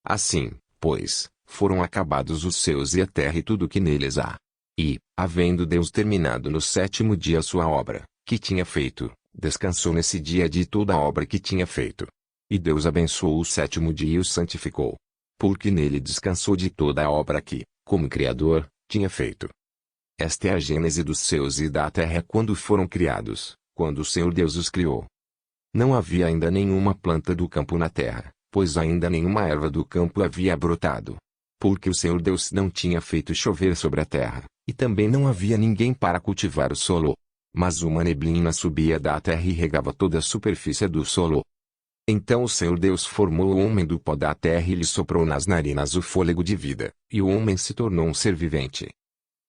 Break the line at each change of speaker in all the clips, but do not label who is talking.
Assim, pois, foram acabados os céus e a terra e tudo o que neles há. E, havendo Deus terminado no sétimo dia a sua obra, que tinha feito, descansou nesse dia de toda a obra que tinha feito. E Deus abençoou o sétimo dia e o santificou. Porque nele descansou de toda a obra que, como Criador, tinha feito. Esta é a gênese dos céus e da terra quando foram criados, quando o Senhor Deus os criou. Não havia ainda nenhuma planta do campo na terra, pois ainda nenhuma erva do campo havia brotado. Porque o Senhor Deus não tinha feito chover sobre a terra, e também não havia ninguém para cultivar o solo. Mas uma neblina subia da terra e regava toda a superfície do solo. Então o Senhor Deus formou o homem do pó da terra e lhe soprou nas narinas o fôlego de vida, e o homem se tornou um ser vivente.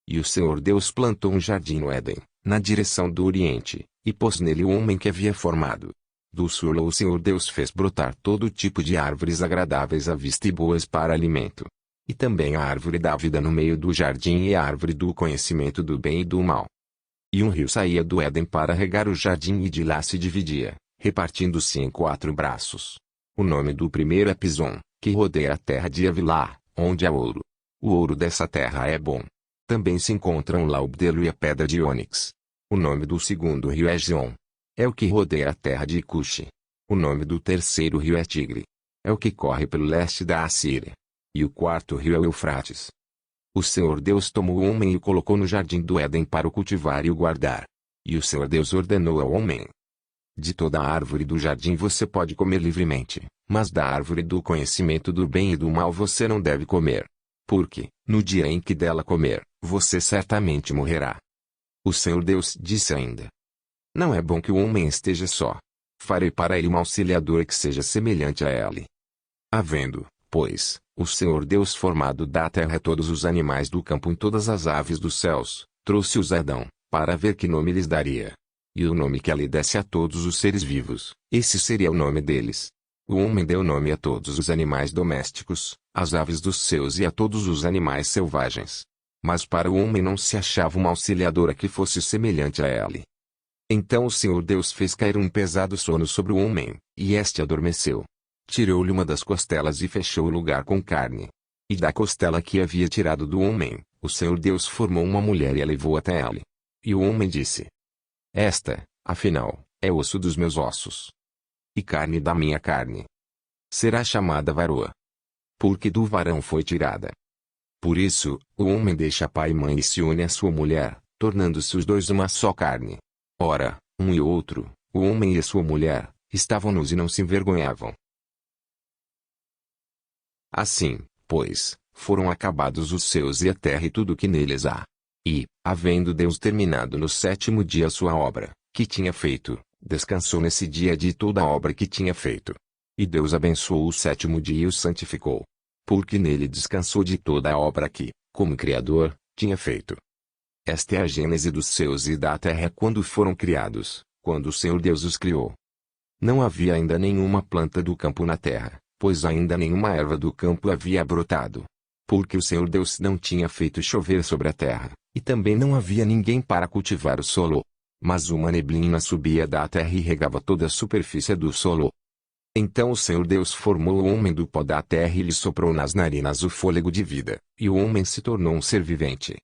E o Senhor Deus plantou um jardim no Éden, na direção do Oriente, e pôs nele o homem que havia formado. Do solo o Senhor Deus fez brotar todo tipo de árvores agradáveis à vista e boas para alimento. E também a árvore da vida no meio do jardim e a árvore do conhecimento do bem e do mal. E um rio saía do Éden para regar o jardim e de lá se dividia, repartindo-se em 4 braços. O nome do primeiro é Pison, que rodeia a terra de Havilá, onde há ouro. O ouro dessa terra é bom. Também se encontram lá o bdelho e a pedra de ônix. O nome do segundo rio é Gion. É o que rodeia a terra de Cuxi. O nome do terceiro rio é Tigre. É o que corre pelo leste da Assíria. E o quarto rio é o Eufrates. O Senhor Deus tomou o homem e o colocou no jardim do Éden para o cultivar e o guardar. E o Senhor Deus ordenou ao homem: de toda a árvore do jardim você pode comer livremente, mas da árvore do conhecimento do bem e do mal você não deve comer. Porque, no dia em que dela comer, você certamente morrerá. O Senhor Deus disse ainda: não é bom que o homem esteja só. Farei para ele um auxiliador que seja semelhante a ele. Havendo, pois, o Senhor Deus formado da terra todos os animais do campo e todas as aves dos céus, trouxe-os a Adão, para ver que nome lhes daria. E o nome que ele desse a todos os seres vivos, esse seria o nome deles. O homem deu nome a todos os animais domésticos, às aves dos céus e a todos os animais selvagens. Mas para o homem não se achava uma auxiliadora que fosse semelhante a ele. Então o Senhor Deus fez cair um pesado sono sobre o homem, e este adormeceu. Tirou-lhe uma das costelas e fechou o lugar com carne. E da costela que havia tirado do homem, o Senhor Deus formou uma mulher e a levou até ele. E o homem disse: esta, afinal, é osso dos meus ossos e carne da minha carne. Será chamada varoa, porque do varão foi tirada. Por isso, o homem deixa pai e mãe e se une à sua mulher, tornando-se os dois uma só carne. Ora, um e outro, o homem e a sua mulher, estavam nus e não se envergonhavam. Assim, pois, foram acabados os céus e a terra e tudo o que neles há. E, havendo Deus terminado no sétimo dia a sua obra, que tinha feito, descansou nesse dia de toda a obra que tinha feito. E Deus abençoou o sétimo dia e o santificou. Porque nele descansou de toda a obra que, como Criador, tinha feito. Esta é a gênese dos céus e da terra quando foram criados, quando o Senhor Deus os criou. Não havia ainda nenhuma planta do campo na terra, pois ainda nenhuma erva do campo havia brotado. Porque o Senhor Deus não tinha feito chover sobre a terra, e também não havia ninguém para cultivar o solo. Mas uma neblina subia da terra e regava toda a superfície do solo. Então o Senhor Deus formou o homem do pó da terra e lhe soprou nas narinas o fôlego de vida, e o homem se tornou um ser vivente.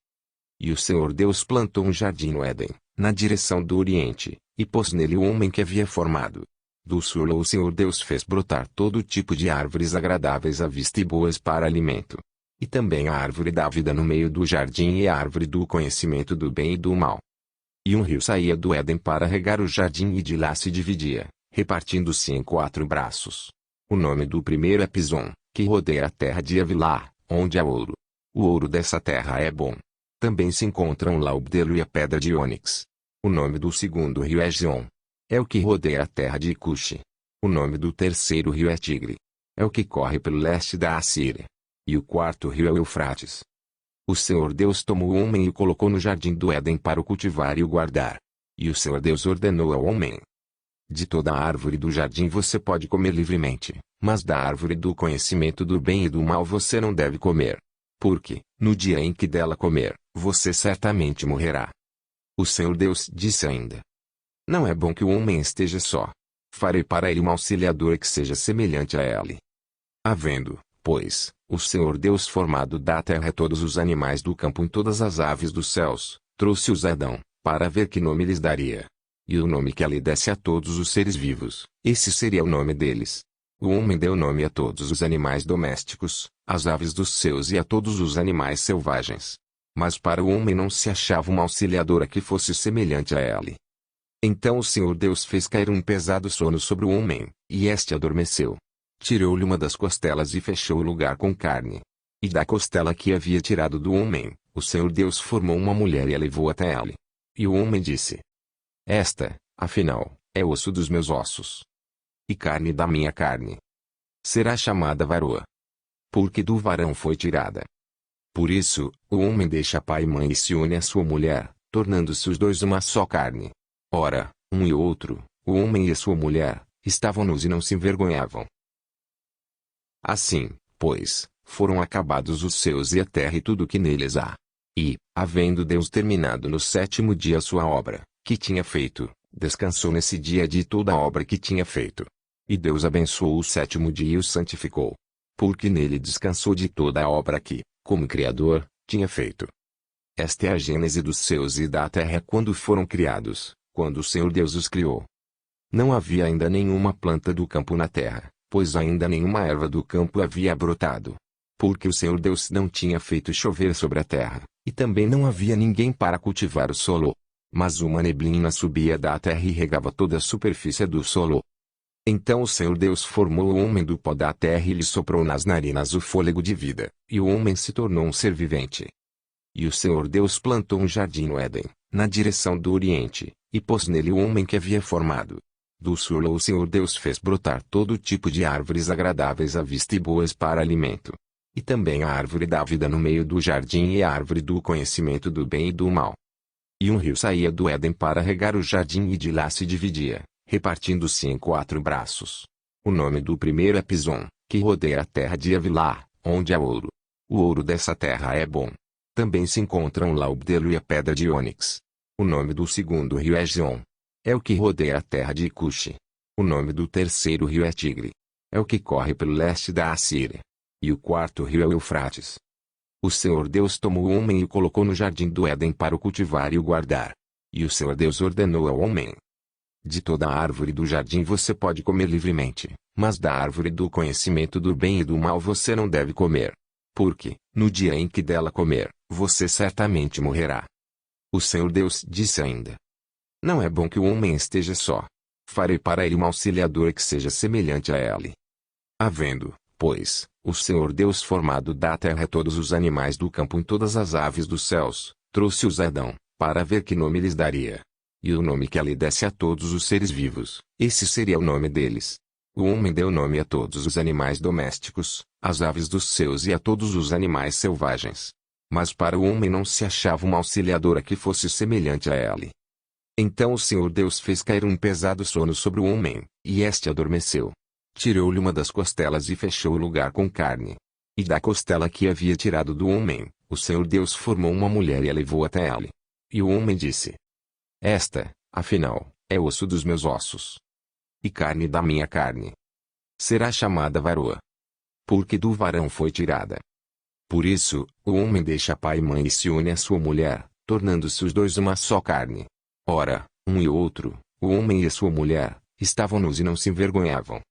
E o Senhor Deus plantou um jardim no Éden, na direção do Oriente, e pôs nele o homem que havia formado. Do solo o Senhor Deus fez brotar todo tipo de árvores agradáveis à vista e boas para alimento. E também a árvore da vida no meio do jardim e a árvore do conhecimento do bem e do mal. E um rio saía do Éden para regar o jardim e de lá se dividia, repartindo-se em 4 braços. O nome do primeiro é Pison, que rodeia a terra de Havilá, onde há ouro. O ouro dessa terra é bom. Também se encontram lá o bdelho e a pedra de ônix. O nome do segundo rio é Gion. É o que rodeia a terra de Cuxi. O nome do terceiro rio é Tigre. É o que corre pelo leste da Assíria. E o quarto rio é o Eufrates. O Senhor Deus tomou o homem e o colocou no jardim do Éden para o cultivar e o guardar. E o Senhor Deus ordenou ao homem: de toda a árvore do jardim você pode comer livremente, mas da árvore do conhecimento do bem e do mal você não deve comer. Porque, no dia em que dela comer, você certamente morrerá. O Senhor Deus disse ainda: não é bom que o homem esteja só. Farei para ele um auxiliador que seja semelhante a ele. Havendo, pois, o Senhor Deus formado da terra todos os animais do campo e todas as aves dos céus, trouxe-os a Adão, para ver que nome lhes daria. E o nome que ele desse a todos os seres vivos, esse seria o nome deles. O homem deu nome a todos os animais domésticos, às aves dos céus e a todos os animais selvagens. Mas para o homem não se achava uma auxiliadora que fosse semelhante a ele. Então o Senhor Deus fez cair um pesado sono sobre o homem, e este adormeceu. Tirou-lhe uma das costelas e fechou o lugar com carne. E da costela que havia tirado do homem, o Senhor Deus formou uma mulher e a levou até ele. E o homem disse: Esta, afinal, é osso dos meus ossos e carne da minha carne. Será chamada varoa, porque do varão foi tirada. Por isso, o homem deixa pai e mãe e se une à sua mulher, tornando-se os dois uma só carne. Ora, um e outro, o homem e a sua mulher, estavam nus e não se envergonhavam. Assim, pois, foram acabados os céus e a terra e tudo o que neles há. E, havendo Deus terminado no sétimo dia a sua obra, que tinha feito, descansou nesse dia de toda a obra que tinha feito. E Deus abençoou o sétimo dia e o santificou, porque nele descansou de toda a obra que, como Criador, tinha feito. Esta é a gênese dos céus e da terra quando foram criados, quando o Senhor Deus os criou. Não havia ainda nenhuma planta do campo na terra, pois ainda nenhuma erva do campo havia brotado. Porque o Senhor Deus não tinha feito chover sobre a terra, e também não havia ninguém para cultivar o solo. Mas uma neblina subia da terra e regava toda a superfície do solo. Então o Senhor Deus formou o homem do pó da terra e lhe soprou nas narinas o fôlego de vida, e o homem se tornou um ser vivente. E o Senhor Deus plantou um jardim no Éden, na direção do Oriente, e pôs nele o homem que havia formado. Do solo o Senhor Deus fez brotar todo tipo de árvores agradáveis à vista e boas para alimento. E também a árvore da vida no meio do jardim e a árvore do conhecimento do bem e do mal. E um rio saía do Éden para regar o jardim e de lá se dividia, repartindo-se em 4 braços. O nome do primeiro é Pison, que rodeia a terra de Havilá, onde há ouro. O ouro dessa terra é bom. Também se encontram lá o bdelho e a pedra de ônix. O nome do segundo rio é Gion. É o que rodeia a terra de Cuxi. O nome do terceiro rio é Tigre. É o que corre pelo leste da Assíria. E o quarto rio é o Eufrates. O Senhor Deus tomou o homem e o colocou no jardim do Éden para o cultivar e o guardar. E o Senhor Deus ordenou ao homem: De toda a árvore do jardim você pode comer livremente, mas da árvore do conhecimento do bem e do mal você não deve comer. Porque, no dia em que dela comer, você certamente morrerá. O Senhor Deus disse ainda: Não é bom que o homem esteja só. Farei para ele uma auxiliadora que seja semelhante a ele. Havendo, pois, o Senhor Deus formado da terra todos os animais do campo e todas as aves dos céus, trouxe-os a Adão, para ver que nome lhes daria. E o nome que ele desse a todos os seres vivos, esse seria o nome deles. O homem deu nome a todos os animais domésticos, às aves dos céus e a todos os animais selvagens. Mas para o homem não se achava uma auxiliadora que fosse semelhante a ele. Então o Senhor Deus fez cair um pesado sono sobre o homem, e este adormeceu. Tirou-lhe uma das costelas e fechou o lugar com carne. E da costela que havia tirado do homem, o Senhor Deus formou uma mulher e a levou até ele. E o homem disse: Esta, afinal, é osso dos meus ossos e carne da minha carne. Será chamada varoa, porque do varão foi tirada. Por isso, o homem deixa pai e mãe e se une à sua mulher, tornando-se os dois uma só carne. Ora, um e outro, o homem e a sua mulher, estavam nus e não se envergonhavam.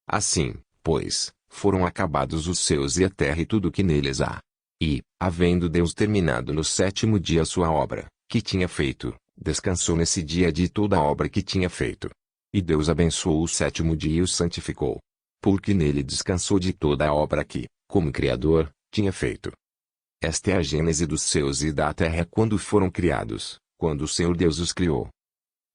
Assim, pois, foram acabados os céus e a terra e tudo o que neles há. E, havendo Deus terminado no sétimo dia a sua obra, que tinha feito, descansou nesse dia de toda a obra que tinha feito. E Deus abençoou o sétimo dia e o santificou, porque nele descansou de toda a obra que, como Criador, tinha feito. Esta é a gênese dos céus e da terra quando foram criados, quando o Senhor Deus os criou.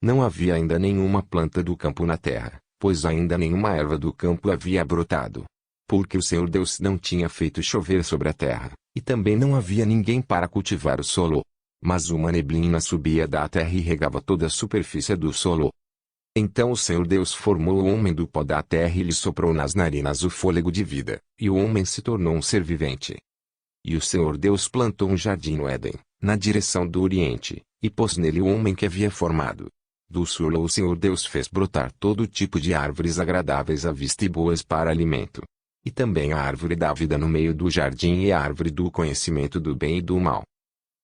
Não havia ainda nenhuma planta do campo na terra, pois ainda nenhuma erva do campo havia brotado. Porque o Senhor Deus não tinha feito chover sobre a terra, e também não havia ninguém para cultivar o solo. Mas uma neblina subia da terra e regava toda a superfície do solo. Então o Senhor Deus formou o homem do pó da terra e lhe soprou nas narinas o fôlego de vida, e o homem se tornou um ser vivente. E o Senhor Deus plantou um jardim no Éden, na direção do Oriente, e pôs nele o homem que havia formado. Do solo o Senhor Deus fez brotar todo tipo de árvores agradáveis à vista e boas para alimento. E também a árvore da vida no meio do jardim e a árvore do conhecimento do bem e do mal.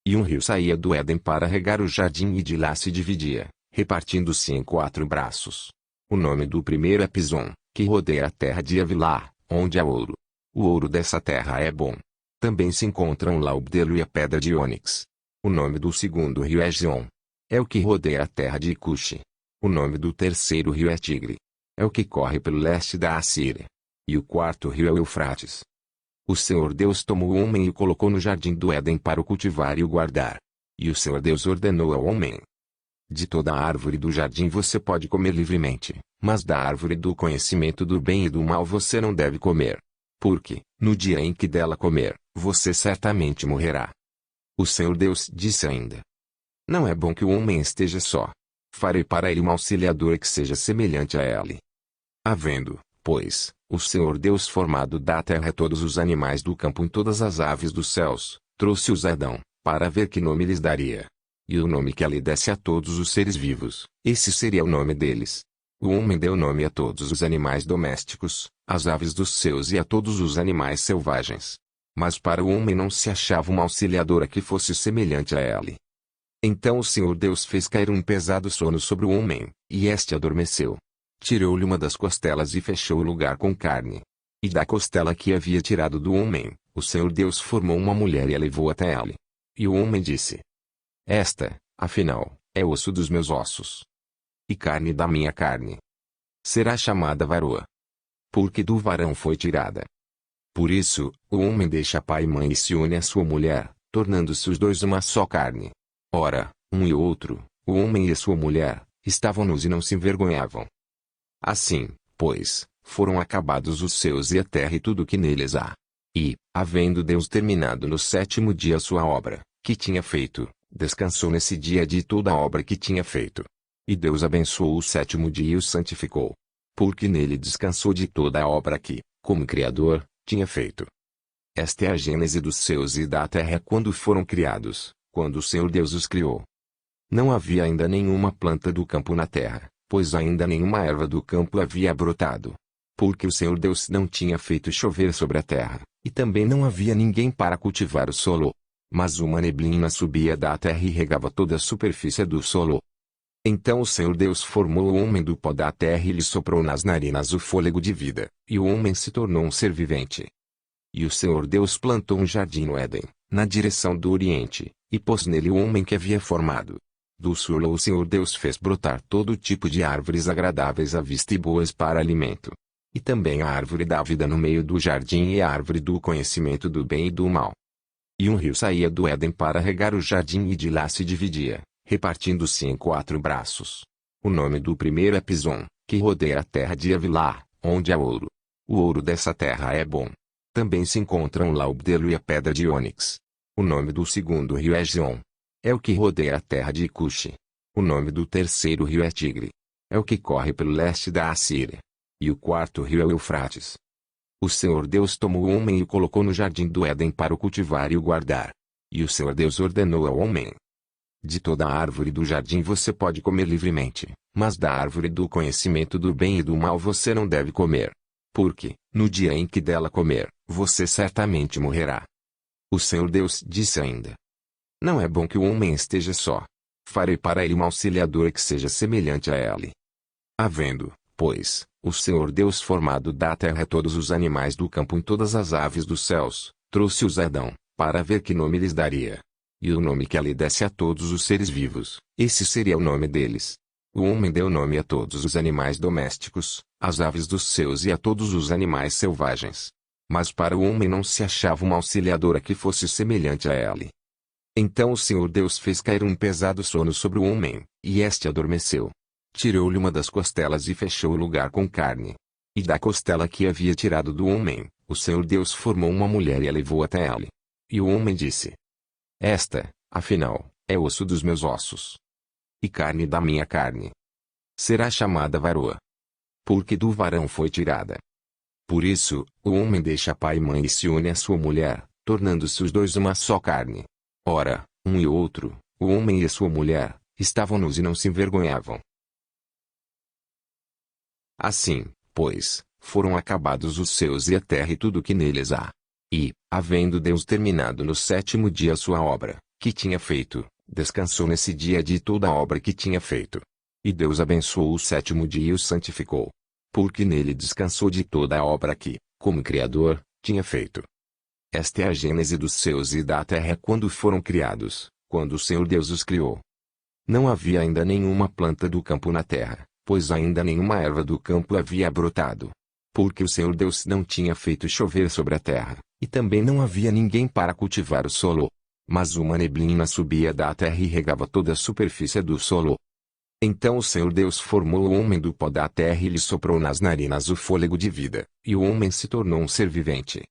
E um rio saía do Éden para regar o jardim e de lá se dividia, repartindo-se em 4 braços. O nome do primeiro é Pison, que rodeia a terra de Havilá, onde há ouro. O ouro dessa terra é bom. Também se encontram lá o bdelho e a pedra de ônix. O nome do segundo rio é Gion. É o que rodeia a terra de Cuxi. O nome do terceiro rio é Tigre. É o que corre pelo leste da Assíria. E o quarto rio é o Eufrates. O Senhor Deus tomou o homem e o colocou no jardim do Éden para o cultivar e o guardar. E o Senhor Deus ordenou ao homem: de toda a árvore do jardim você pode comer livremente, mas da árvore do conhecimento do bem e do mal você não deve comer. Porque, no dia em que dela comer, você certamente morrerá. O Senhor Deus disse ainda: não é bom que o homem esteja só. Farei para ele um auxiliador que seja semelhante a ele. Havendo, pois, o Senhor Deus formado da terra todos os animais do campo e todas as aves dos céus, trouxe-os a Adão, para ver que nome lhes daria. E o nome que ele desse a todos os seres vivos, esse seria o nome deles. O homem deu nome a todos os animais domésticos, às aves dos céus e a todos os animais selvagens. Mas para o homem não se achava uma auxiliadora que fosse semelhante a ele. Então o Senhor Deus fez cair um pesado sono sobre o homem, e este adormeceu. Tirou-lhe uma das costelas e fechou o lugar com carne. E da costela que havia tirado do homem, o Senhor Deus formou uma mulher e a levou até ele. E o homem disse: esta, afinal, é osso dos meus ossos e carne da minha carne. Será chamada varoa, porque do varão foi tirada. Por isso, o homem deixa pai e mãe e se une à sua mulher, tornando-se os dois uma só carne. Ora, um e outro, o homem e a sua mulher, estavam nus e não se envergonhavam. Assim, pois, foram acabados os céus e a terra e tudo o que neles há. E, havendo Deus terminado no 7º dia a sua obra, que tinha feito, descansou nesse dia de toda a obra que tinha feito. E Deus abençoou o 7º dia e o santificou. Porque nele descansou de toda a obra que, como Criador, tinha feito. Esta é a gênese dos céus e da terra quando foram criados, quando o Senhor Deus os criou. Não havia ainda nenhuma planta do campo na terra, pois ainda nenhuma erva do campo havia brotado. Porque o Senhor Deus não tinha feito chover sobre a terra, e também não havia ninguém para cultivar o solo. Mas uma neblina subia da terra e regava toda a superfície do solo. Então o Senhor Deus formou o homem do pó da terra e lhe soprou nas narinas o fôlego de vida, e o homem se tornou um ser vivente. E o Senhor Deus plantou um jardim no Éden, na direção do Oriente, e pôs nele o homem que havia formado. Do solo o Senhor Deus fez brotar todo tipo de árvores agradáveis à vista e boas para alimento. E também a árvore da vida no meio do jardim e a árvore do conhecimento do bem e do mal. E um rio saía do Éden para regar o jardim e de lá se dividia, repartindo-se em 4 braços. O nome do primeiro é Pison, que rodeia a terra de Havilá, onde há ouro. O ouro dessa terra é bom. Também se encontram lá o bdelho e a pedra de ônix. O nome do segundo rio é Gion. É o que rodeia a terra de Cuxi. O nome do terceiro rio é Tigre. É o que corre pelo leste da Assíria. E o quarto rio é o Eufrates. O Senhor Deus tomou o homem e o colocou no jardim do Éden para o cultivar e o guardar. E o Senhor Deus ordenou ao homem: de toda a árvore do jardim você pode comer livremente, mas da árvore do conhecimento do bem e do mal você não deve comer. Porque, no dia em que dela comer, você certamente morrerá. O Senhor Deus disse ainda: não é bom que o homem esteja só. Farei para ele uma auxiliadora que seja semelhante a ele. Havendo, pois, o Senhor Deus formado da terra todos os animais do campo e todas as aves dos céus, trouxe-os a Adão, para ver que nome lhes daria. E o nome que ele desse a todos os seres vivos, esse seria o nome deles. O homem deu nome a todos os animais domésticos, às aves dos céus e a todos os animais selvagens. Mas para o homem não se achava uma auxiliadora que fosse semelhante a ele. Então o Senhor Deus fez cair um pesado sono sobre o homem, e este adormeceu. Tirou-lhe uma das costelas e fechou o lugar com carne. E da costela que havia tirado do homem, o Senhor Deus formou uma mulher e a levou até ele. E o homem disse: esta, afinal, é osso dos meus ossos e carne da minha carne. Será chamada varoa, porque do varão foi tirada. Por isso, o homem deixa pai e mãe e se une à sua mulher, tornando-se os dois uma só carne. Ora, um e outro, o homem e a sua mulher, estavam nus e não se envergonhavam. Assim, pois, foram acabados os céus e a terra e tudo que neles há. E, havendo Deus terminado no sétimo dia a sua obra, que tinha feito, descansou nesse dia de toda a obra que tinha feito. E Deus abençoou o sétimo dia e o santificou. Porque nele descansou de toda a obra que, como Criador, tinha feito. Esta é a gênese dos céus e da terra quando foram criados, quando o Senhor Deus os criou. Não havia ainda nenhuma planta do campo na terra, pois ainda nenhuma erva do campo havia brotado. Porque o Senhor Deus não tinha feito chover sobre a terra, e também não havia ninguém para cultivar o solo. Mas uma neblina subia da terra e regava toda a superfície do solo. Então o Senhor Deus formou o homem do pó da terra e lhe soprou nas narinas o fôlego de vida, e o homem se tornou um ser vivente.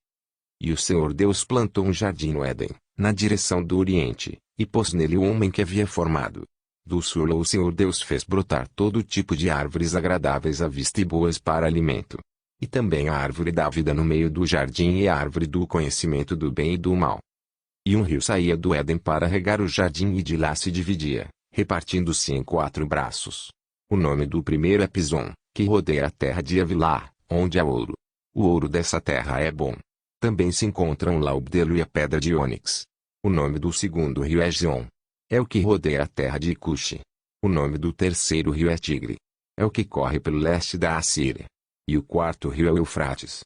E o Senhor Deus plantou um jardim no Éden, na direção do Oriente, e pôs nele o homem que havia formado. Do solo o Senhor Deus fez brotar todo tipo de árvores agradáveis à vista e boas para alimento. E também a árvore da vida no meio do jardim e a árvore do conhecimento do bem e do mal. E um rio saía do Éden para regar o jardim e de lá se dividia, repartindo-se em 4 braços. O nome do primeiro é Pison, que rodeia a terra de Havilá, onde há ouro. O ouro dessa terra é bom. Também se encontram lá o bdelho e a pedra de ônix. O nome do segundo rio é Gion. É o que rodeia a terra de Cuxi. O nome do terceiro rio é Tigre. É o que corre pelo leste da Assíria. E o quarto rio é o Eufrates.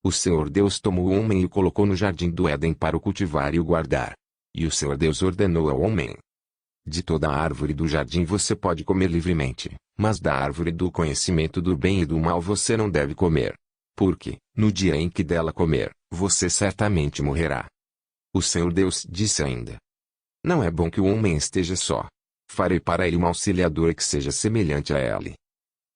O Senhor Deus tomou o homem e o colocou no jardim do Éden para o cultivar e o guardar. E o Senhor Deus ordenou ao homem: de toda a árvore do jardim você pode comer livremente, mas da árvore do conhecimento do bem e do mal você não deve comer. Porque, no dia em que dela comer, você certamente morrerá. O Senhor Deus disse ainda: não é bom que o homem esteja só. Farei para ele um auxiliador que seja semelhante a ele.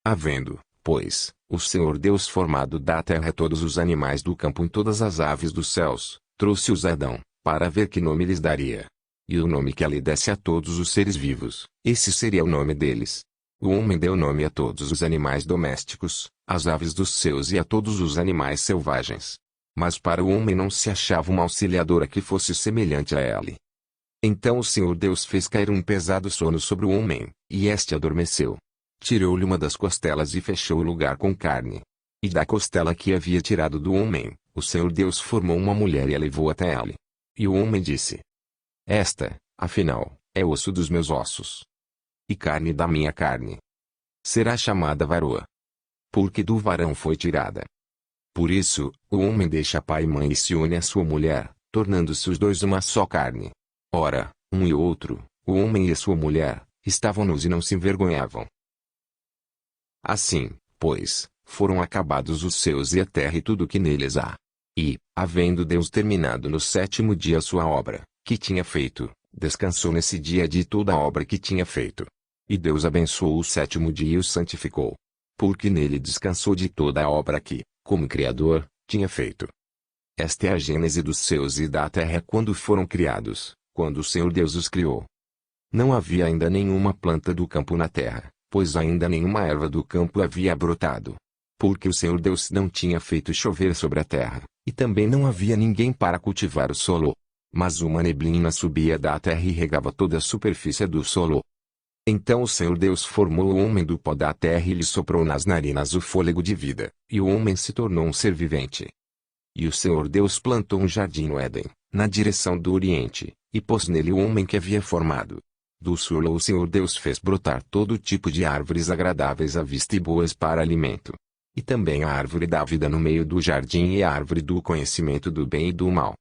Havendo, pois, o Senhor Deus formado da terra todos os animais do campo e todas as aves dos céus, trouxe-os a Adão, para ver que nome lhes daria. E o nome que ele desse a todos os seres vivos, esse seria o nome deles. O homem deu nome a todos os animais domésticos, às aves dos céus e a todos os animais selvagens. Mas para o homem não se achava uma auxiliadora que fosse semelhante a ele. Então o Senhor Deus fez cair um pesado sono sobre o homem, e este adormeceu. Tirou-lhe uma das costelas e fechou o lugar com carne. E da costela que havia tirado do homem, o Senhor Deus formou uma mulher e a levou até ele. E o homem disse: esta, afinal, é osso dos meus ossos e carne da minha carne. Será chamada varoa, porque do varão foi tirada. Por isso, o homem deixa pai e mãe e se une à sua mulher, tornando-se os dois uma só carne. Ora, um e outro, o homem e a sua mulher, estavam nus e não se envergonhavam. Assim, pois, foram acabados os céus e a terra e tudo o que neles há. E, havendo Deus terminado no sétimo dia a sua obra, que tinha feito, descansou nesse dia de toda a obra que tinha feito. E Deus abençoou o sétimo dia e o santificou. Porque nele descansou de toda a obra que, como Criador, tinha feito. Esta é a gênese dos céus e da terra quando foram criados, quando o Senhor Deus os criou. Não havia ainda nenhuma planta do campo na terra, pois ainda nenhuma erva do campo havia brotado. Porque o Senhor Deus não tinha feito chover sobre a terra, e também não havia ninguém para cultivar o solo. Mas uma neblina subia da terra e regava toda a superfície do solo. Então o Senhor Deus formou o homem do pó da terra e lhe soprou nas narinas o fôlego de vida, e o homem se tornou um ser vivente. E o Senhor Deus plantou um jardim no Éden, na direção do Oriente, e pôs nele o homem que havia formado. Do solo o Senhor Deus fez brotar todo tipo de árvores agradáveis à vista e boas para alimento. E também a árvore da vida no meio do jardim e a árvore do conhecimento do bem e do mal.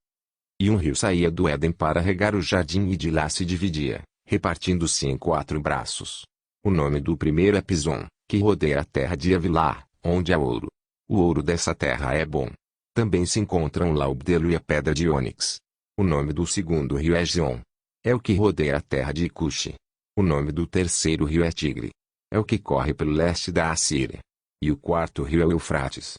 E um rio saía do Éden para regar o jardim e de lá se dividia, repartindo-se em 4 braços. O nome do primeiro é Pison, que rodeia a terra de Havilá, onde há ouro. O ouro dessa terra é bom. Também se encontram lá o bdelho e a pedra de ônix. O nome do segundo rio é Gion. É o que rodeia a terra de Cuxi. O nome do terceiro rio é Tigre. É o que corre pelo leste da Assíria. E o quarto rio é o Eufrates.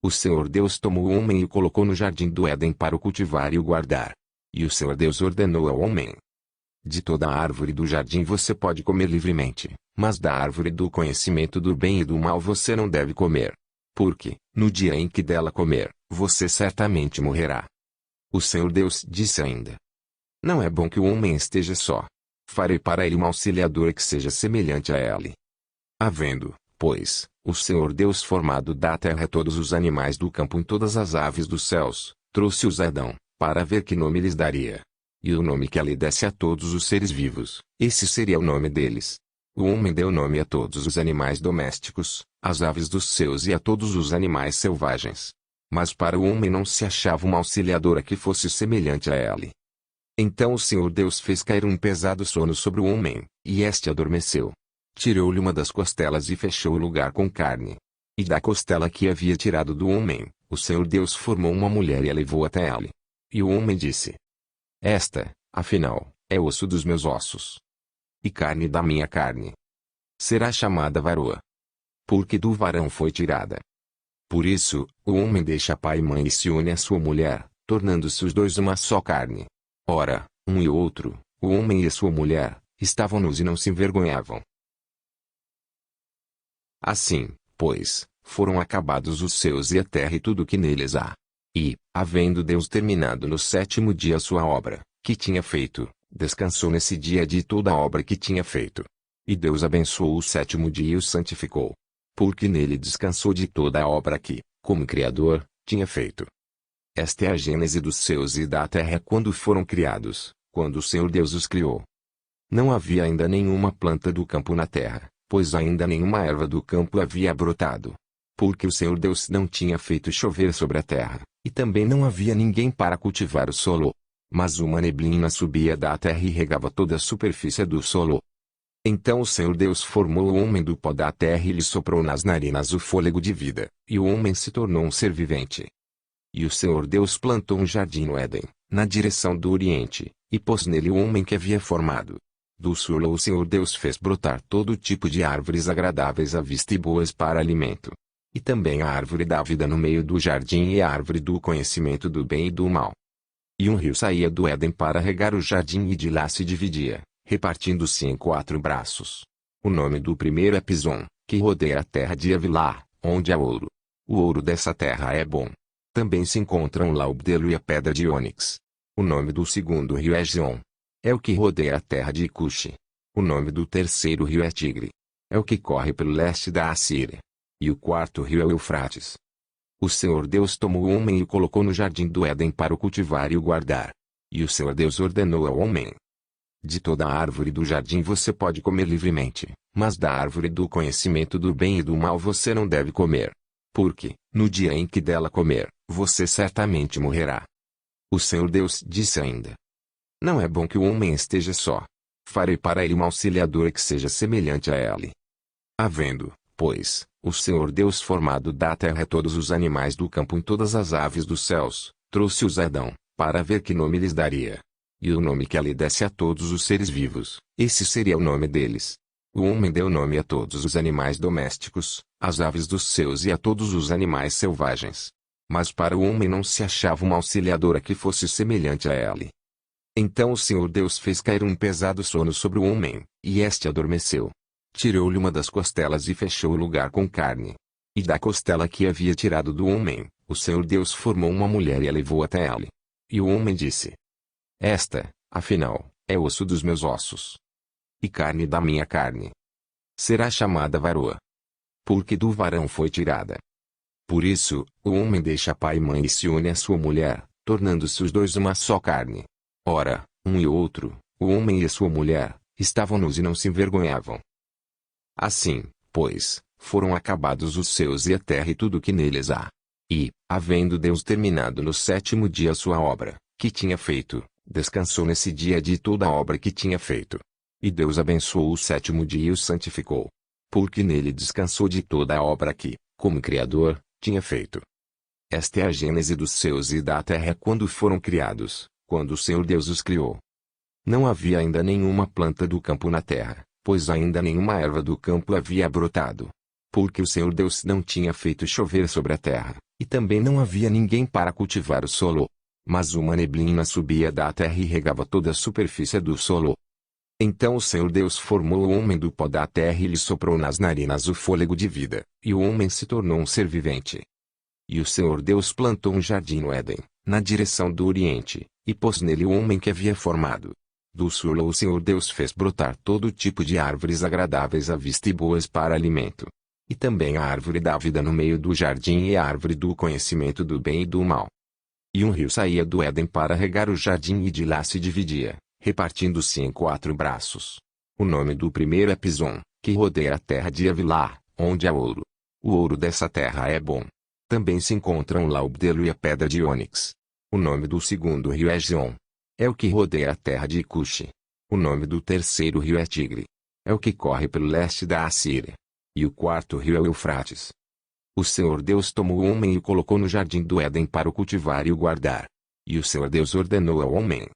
O Senhor Deus tomou o homem e o colocou no jardim do Éden para o cultivar e o guardar. E o Senhor Deus ordenou ao homem: de toda a árvore do jardim você pode comer livremente, mas da árvore do conhecimento do bem e do mal você não deve comer. Porque, no dia em que dela comer, você certamente morrerá. O Senhor Deus disse ainda: não é bom que o homem esteja só. Farei para ele um auxiliador que seja semelhante a ele. Havendo, pois, O Senhor Deus formado da terra todos os animais do campo e todas as aves dos céus, trouxe-os a Adão, para ver que nome lhes daria. E o nome que ele desse a todos os seres vivos, esse seria o nome deles. O homem deu nome a todos os animais domésticos, às aves dos céus e a todos os animais selvagens. Mas para o homem não se achava uma auxiliadora que fosse semelhante a ele. Então o Senhor Deus fez cair um pesado sono sobre o homem, e este adormeceu. Tirou-lhe uma das costelas e fechou o lugar com carne. E da costela que havia tirado do homem, o Senhor Deus formou uma mulher e a levou até ele. E o homem disse: Esta, afinal, é osso dos meus ossos e carne da minha carne. Será chamada varoa, porque do varão foi tirada. Por isso, o homem deixa pai e mãe e se une à sua mulher, tornando-se os dois uma só carne. Ora, um e outro, o homem e a sua mulher, estavam nus e não se envergonhavam. Assim, pois, foram acabados os céus e a terra e tudo o que neles há. E, havendo Deus terminado no sétimo dia a sua obra, que tinha feito, descansou nesse dia de toda a obra que tinha feito. E Deus abençoou o sétimo dia e o santificou. Porque nele descansou de toda a obra que, como Criador, tinha feito. Esta é a gênese dos céus e da terra quando foram criados, quando o Senhor Deus os criou. Não havia ainda nenhuma planta do campo na terra, pois ainda nenhuma erva do campo havia brotado. Porque o Senhor Deus não tinha feito chover sobre a terra, e também não havia ninguém para cultivar o solo. Mas uma neblina subia da terra e regava toda a superfície do solo. Então o Senhor Deus formou o homem do pó da terra e lhe soprou nas narinas o fôlego de vida, e o homem se tornou um ser vivente. E o Senhor Deus plantou um jardim no Éden, na direção do Oriente, e pôs nele o homem que havia formado. Do solo o Senhor Deus fez brotar todo tipo de árvores agradáveis à vista e boas para alimento. E também a árvore da vida no meio do jardim e a árvore do conhecimento do bem e do mal. E um rio saía do Éden para regar o jardim e de lá se dividia, repartindo-se em 4 braços. O nome do primeiro é Pison, que rodeia a terra de Havilá, onde há ouro. O ouro dessa terra é bom. Também se encontram lá o bdelho e a pedra de ônix. O nome do segundo rio é Gion. É o que rodeia a terra de Cuxi. O nome do terceiro rio é Tigre. É o que corre pelo leste da Assíria. E o quarto rio é o Eufrates. O Senhor Deus tomou o homem e o colocou no jardim do Éden para o cultivar e o guardar. E o Senhor Deus ordenou ao homem: De toda a árvore do jardim você pode comer livremente, mas da árvore do conhecimento do bem e do mal você não deve comer. Porque, no dia em que dela comer, você certamente morrerá. O Senhor Deus disse ainda: Não é bom que o homem esteja só. Farei para ele uma auxiliadora que seja semelhante a ele. Havendo, pois, o Senhor Deus formado da terra todos os animais do campo e todas as aves dos céus, trouxe-os a Adão, para ver que nome lhes daria. E o nome que ele desse a todos os seres vivos, esse seria o nome deles. O homem deu nome a todos os animais domésticos, às aves dos céus e a todos os animais selvagens. Mas para o homem não se achava uma auxiliadora que fosse semelhante a ele. Então o Senhor Deus fez cair um pesado sono sobre o homem, e este adormeceu. Tirou-lhe uma das costelas e fechou o lugar com carne. E da costela que havia tirado do homem, o Senhor Deus formou uma mulher e a levou até ele. E o homem disse: Esta, afinal, é osso dos meus ossos e carne da minha carne. Será chamada varoa, porque do varão foi tirada. Por isso, o homem deixa pai e mãe e se une à sua mulher, tornando-se os dois uma só carne. Ora, um e outro, o homem e a sua mulher, estavam nus e não se envergonhavam. Assim, pois, foram acabados os céus e a terra e tudo o que neles há. E, havendo Deus terminado no sétimo dia a sua obra, que tinha feito, descansou nesse dia de toda a obra que tinha feito. E Deus abençoou o sétimo dia e o santificou. Porque nele descansou de toda a obra que, como Criador, tinha feito. Esta é a gênese dos céus e da terra quando foram criados, quando o Senhor Deus os criou. Não havia ainda nenhuma planta do campo na terra, pois ainda nenhuma erva do campo havia brotado. Porque o Senhor Deus não tinha feito chover sobre a terra, e também não havia ninguém para cultivar o solo. Mas uma neblina subia da terra e regava toda a superfície do solo. Então o Senhor Deus formou o homem do pó da terra e lhe soprou nas narinas o fôlego de vida, e o homem se tornou um ser vivente. E o Senhor Deus plantou um jardim no Éden, na direção do Oriente, e pôs nele o homem que havia formado. Do solo o Senhor Deus fez brotar todo tipo de árvores agradáveis à vista e boas para alimento. e também a árvore da vida no meio do jardim e a árvore do conhecimento do bem e do mal. E um rio saía do Éden para regar o jardim e de lá se dividia, repartindo-se em 4 braços. O nome do primeiro é Pison, que rodeia a terra de Havilá, onde há ouro. O ouro dessa terra é bom. Também se encontram lá o bdelho e a pedra de ônix. O nome do segundo rio é Gion. É o que rodeia a terra de Cuxi. O nome do terceiro rio é Tigre. É o que corre pelo leste da Assíria. E o quarto rio é o Eufrates. O Senhor Deus tomou o homem e o colocou no jardim do Éden para o cultivar e o guardar. E o Senhor Deus ordenou ao homem: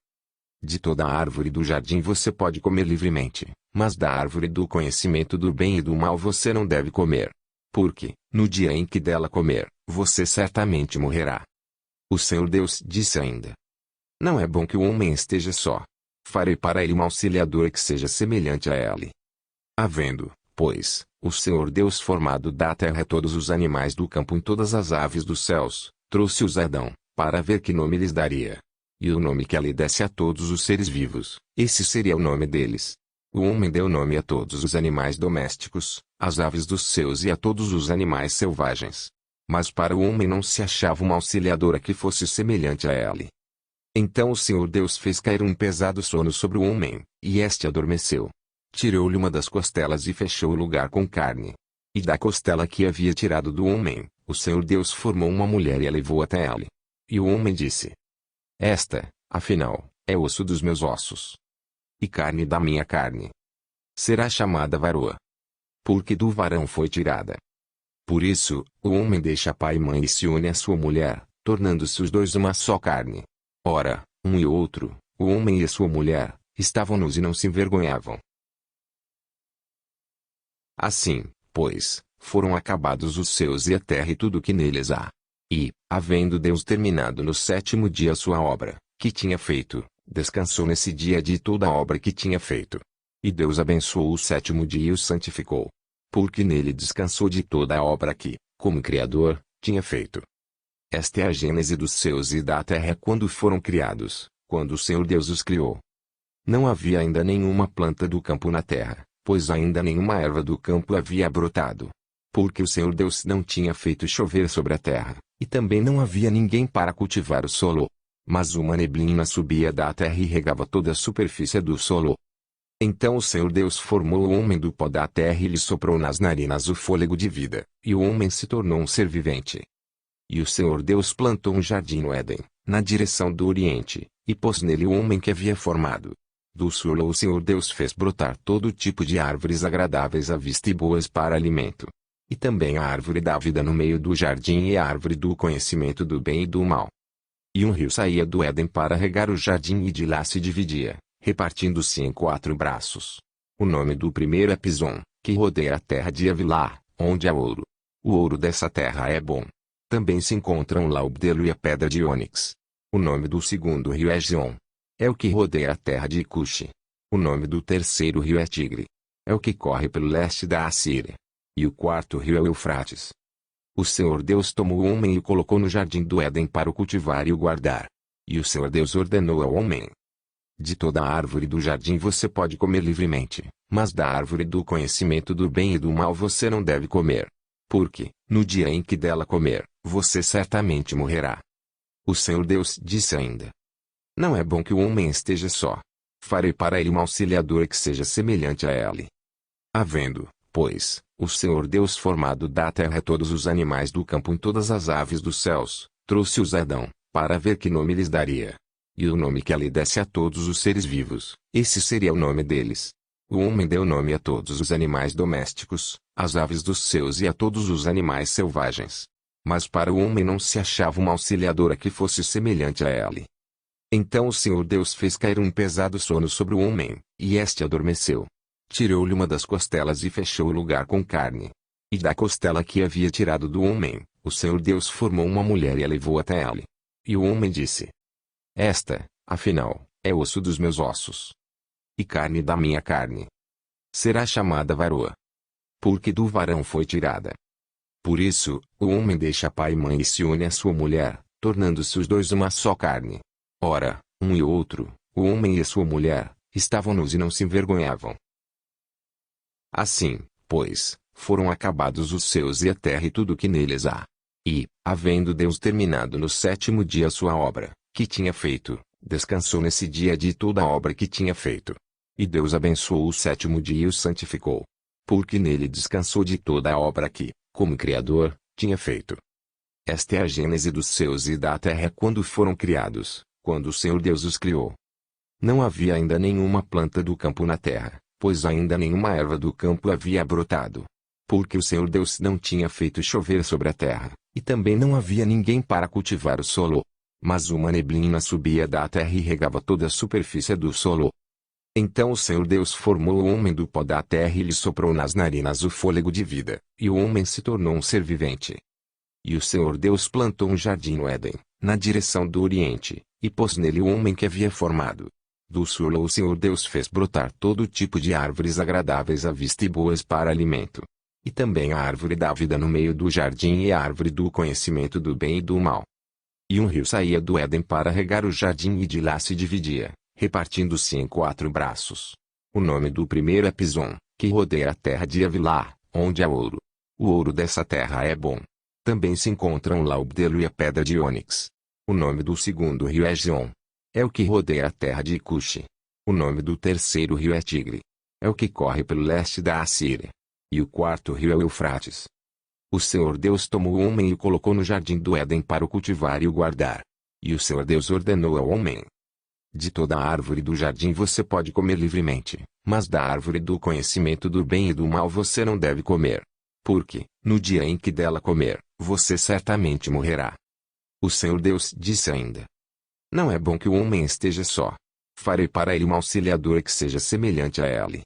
de toda a árvore do jardim você pode comer livremente, mas da árvore do conhecimento do bem e do mal você não deve comer. Porque, no dia em que dela comer, você certamente morrerá. O Senhor Deus disse ainda: não é bom que o homem esteja só. Farei para ele um auxiliador que seja semelhante a ele. Havendo, pois, o Senhor Deus formado da terra todos os animais do campo e todas as aves dos céus, trouxe-os a Adão, para ver que nome lhes daria. E o nome que ele desse a todos os seres vivos, esse seria o nome deles. O homem deu nome a todos os animais domésticos, às aves dos céus e a todos os animais selvagens. Mas para o homem não se achava uma auxiliadora que fosse semelhante a ele. Então o Senhor Deus fez cair um pesado sono sobre o homem, e este adormeceu. Tirou-lhe uma das costelas e fechou o lugar com carne. E da costela que havia tirado do homem, o Senhor Deus formou uma mulher e a levou até ele. E o homem disse: esta, afinal, é osso dos meus ossos e carne da minha carne. Será chamada varoa, porque do varão foi tirada. Por isso, o homem deixa pai e mãe e se une à sua mulher, tornando-se os dois uma só carne. Ora, um e outro, o homem e a sua mulher, estavam nus e não se envergonhavam. Assim, pois, foram acabados os céus e a terra e tudo o que neles há. E, havendo Deus terminado no 7º dia a sua obra, que tinha feito, descansou nesse dia de toda a obra que tinha feito. E Deus abençoou o 7º dia e o santificou. Porque nele descansou de toda a obra que, como Criador, tinha feito. Esta é a gênese dos céus e da terra quando foram criados, quando o Senhor Deus os criou. Não havia ainda nenhuma planta do campo na terra, pois ainda nenhuma erva do campo havia brotado. Porque o Senhor Deus não tinha feito chover sobre a terra, e também não havia ninguém para cultivar o solo. Mas uma neblina subia da terra e regava toda a superfície do solo. Então o Senhor Deus formou o homem do pó da terra e lhe soprou nas narinas o fôlego de vida, e o homem se tornou um ser vivente. E o Senhor Deus plantou um jardim no Éden, na direção do Oriente, e pôs nele o homem que havia formado. Do solo o Senhor Deus fez brotar todo tipo de árvores agradáveis à vista e boas para alimento. E também a árvore da vida no meio do jardim e a árvore do conhecimento do bem e do mal. E um rio saía do Éden para regar o jardim e de lá se dividia, repartindo-se em 4 braços. O nome do primeiro é Pison, que rodeia a terra de Havilá, onde há ouro. O ouro dessa terra é bom. Também se encontram lá o bdelho e a pedra de ônix. O nome do segundo rio é Gion. É o que rodeia a terra de Cuxi. O nome do terceiro rio é Tigre. É o que corre pelo leste da Assíria. E o quarto rio é o Eufrates. O Senhor Deus tomou o homem e o colocou no jardim do Éden para o cultivar e o guardar. E o Senhor Deus ordenou ao homem: de toda a árvore do jardim você pode comer livremente, mas da árvore do conhecimento do bem e do mal você não deve comer. Porque, no dia em que dela comer, você certamente morrerá. O Senhor Deus disse ainda: não é bom que o homem esteja só. Farei para ele um auxiliador que seja semelhante a ele. Havendo, pois, o Senhor Deus formado da terra todos os animais do campo e todas as aves dos céus, trouxe-os a Adão, para ver que nome lhes daria. E o nome que ele desse a todos os seres vivos, esse seria o nome deles. O homem deu nome a todos os animais domésticos, às aves dos céus e a todos os animais selvagens. Mas para o homem não se achava uma auxiliadora que fosse semelhante a ele. Então o Senhor Deus fez cair um pesado sono sobre o homem, e este adormeceu. Tirou-lhe uma das costelas e fechou o lugar com carne. E da costela que havia tirado do homem, o Senhor Deus formou uma mulher e a levou até ele. E o homem disse: esta, afinal, é osso dos meus ossos e carne da minha carne. Será chamada varoa, porque do varão foi tirada. Por isso, o homem deixa pai e mãe e se une à sua mulher, tornando-se os dois uma só carne. Ora, um e outro, o homem e a sua mulher, estavam nus e não se envergonhavam. Assim, pois, foram acabados os céus e a terra e tudo o que neles há. E, havendo Deus terminado no sétimo dia a sua obra, que tinha feito, descansou nesse dia de toda a obra que tinha feito. E Deus abençoou o sétimo dia e o santificou. Porque nele descansou de toda a obra que, como Criador, tinha feito. Esta é a gênese dos céus e da terra quando foram criados, quando o Senhor Deus os criou. Não havia ainda nenhuma planta do campo na terra, pois ainda nenhuma erva do campo havia brotado. Porque o Senhor Deus não tinha feito chover sobre a terra, e também não havia ninguém para cultivar o solo. Mas uma neblina subia da terra e regava toda a superfície do solo. Então o Senhor Deus formou o homem do pó da terra e lhe soprou nas narinas o fôlego de vida, e o homem se tornou um ser vivente. E o Senhor Deus plantou um jardim no Éden, na direção do Oriente, e pôs nele o homem que havia formado. Do solo o Senhor Deus fez brotar todo tipo de árvores agradáveis à vista e boas para alimento. E também a árvore da vida no meio do jardim e a árvore do conhecimento do bem e do mal. E um rio saía do Éden para regar o jardim e de lá se dividia, repartindo-se em 4 braços. O nome do primeiro é Pison, que rodeia a terra de Havilá, onde há ouro. O ouro dessa terra é bom. Também se encontram lá o bdelho e a pedra de ônix. O nome do segundo rio é Gion. É o que rodeia a terra de Cuxi. O nome do terceiro rio é Tigre. É o que corre pelo leste da Assíria. E o quarto rio é o Eufrates. O Senhor Deus tomou o homem e o colocou no jardim do Éden para o cultivar e o guardar. E o Senhor Deus ordenou ao homem: de toda a árvore do jardim você pode comer livremente, mas da árvore do conhecimento do bem e do mal você não deve comer. Porque, no dia em que dela comer, você certamente morrerá. O Senhor Deus disse ainda: não é bom que o homem esteja só. Farei para ele um auxiliador que seja semelhante a ele.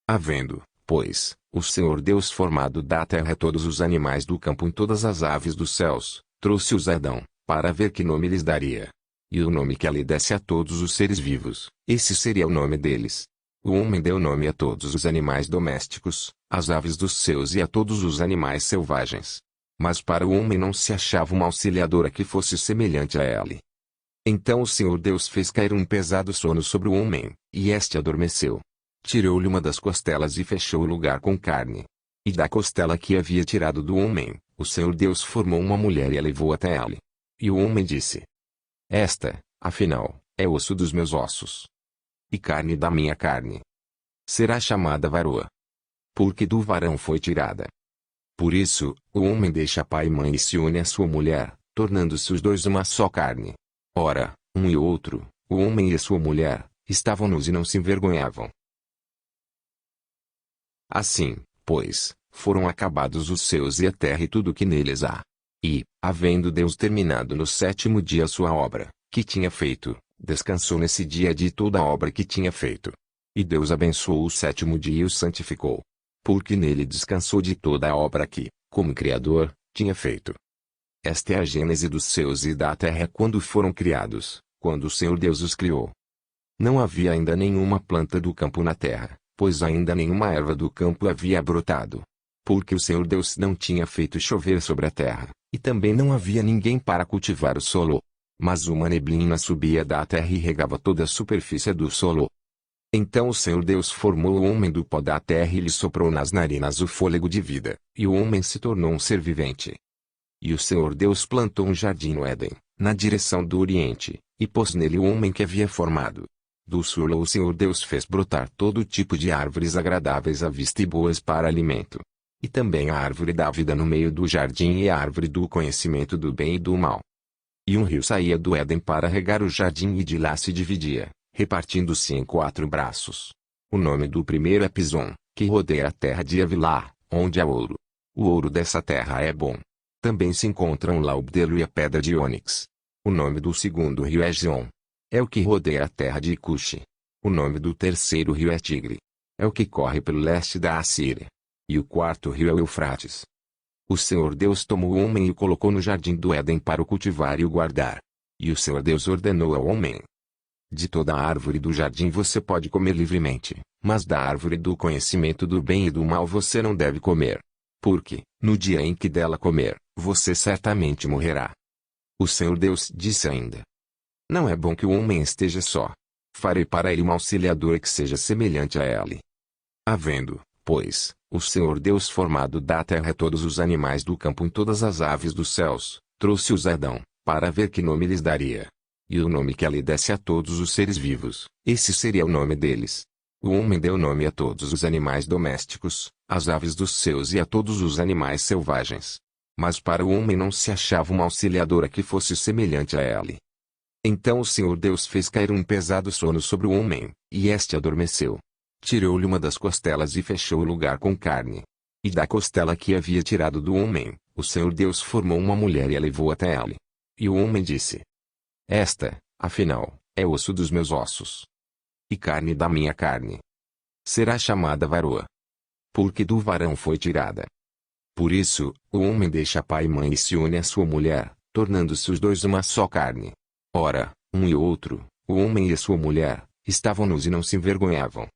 Havendo, pois, o Senhor Deus formado da terra todos os animais do campo e todas as aves dos céus, trouxe-os a Adão, para ver que nome lhes daria. E o nome que ele desse a todos os seres vivos, esse seria o nome deles. O homem deu nome a todos os animais domésticos, às aves dos céus e a todos os animais selvagens. Mas para o homem não se achava uma auxiliadora que fosse semelhante a ele. Então o Senhor Deus fez cair um pesado sono sobre o homem, e este adormeceu. Tirou-lhe uma das costelas e fechou o lugar com carne. E da costela que havia tirado do homem, o Senhor Deus formou uma mulher e a levou até ele. E o homem disse: esta, afinal, é osso dos meus ossos e carne da minha carne. Será chamada varoa, porque do varão foi tirada. Por isso, o homem deixa pai e mãe e se une à sua mulher, tornando-se os dois uma só carne. Ora, um e outro, o homem e a sua mulher, estavam nus e não se envergonhavam. Assim, pois, foram acabados os céus e a terra e tudo o que neles há. E, havendo Deus terminado no sétimo dia a sua obra, que tinha feito, descansou nesse dia de toda a obra que tinha feito. E Deus abençoou o sétimo dia e o santificou. Porque nele descansou de toda a obra que, como Criador, tinha feito. Esta é a gênese dos céus e da terra quando foram criados, quando o Senhor Deus os criou. Não havia ainda nenhuma planta do campo na terra, pois ainda nenhuma erva do campo havia brotado. Porque o Senhor Deus não tinha feito chover sobre a terra, e também não havia ninguém para cultivar o solo. Mas uma neblina subia da terra e regava toda a superfície do solo. Então o Senhor Deus formou o homem do pó da terra e lhe soprou nas narinas o fôlego de vida, e o homem se tornou um ser vivente. E o Senhor Deus plantou um jardim no Éden, na direção do Oriente, e pôs nele o homem que havia formado. Do solo o Senhor Deus fez brotar todo tipo de árvores agradáveis à vista e boas para alimento. E também a árvore da vida no meio do jardim e a árvore do conhecimento do bem e do mal. E um rio saía do Éden para regar o jardim e de lá se dividia, repartindo-se em 4 braços. O nome do primeiro é Pison, que rodeia a terra de Havilá, onde há ouro. O ouro dessa terra é bom. Também se encontram lá o bdelho e a pedra de ônix. O nome do segundo rio é Gion. É o que rodeia a terra de Cuxi. O nome do terceiro rio é Tigre. É o que corre pelo leste da Assíria. E o quarto rio é o Eufrates. O Senhor Deus tomou o homem e o colocou no jardim do Éden para o cultivar e o guardar. E o Senhor Deus ordenou ao homem: de toda a árvore do jardim você pode comer livremente, mas da árvore do conhecimento do bem e do mal você não deve comer. Porque, no dia em que dela comer, você certamente morrerá. O Senhor Deus disse ainda: não é bom que o homem esteja só. Farei para ele um auxiliador que seja semelhante a ele. Havendo, pois, O Senhor Deus formado da terra todos os animais do campo e todas as aves dos céus, trouxe-os a Adão, para ver que nome lhes daria. E o nome que ele desse a todos os seres vivos, esse seria o nome deles. O homem deu nome a todos os animais domésticos, às aves dos céus e a todos os animais selvagens. Mas para o homem não se achava uma auxiliadora que fosse semelhante a ele. Então o Senhor Deus fez cair um pesado sono sobre o homem, e este adormeceu. Tirou-lhe uma das costelas e fechou o lugar com carne. E da costela que havia tirado do homem, o Senhor Deus formou uma mulher e a levou até ele. E o homem disse: Esta, afinal, é osso dos meus ossos e carne da minha carne. Será chamada varoa, porque do varão foi tirada. Por isso, o homem deixa pai e mãe e se une à sua mulher, tornando-se os dois uma só carne. Ora, um e outro, o homem e a sua mulher, estavam nus e não se envergonhavam.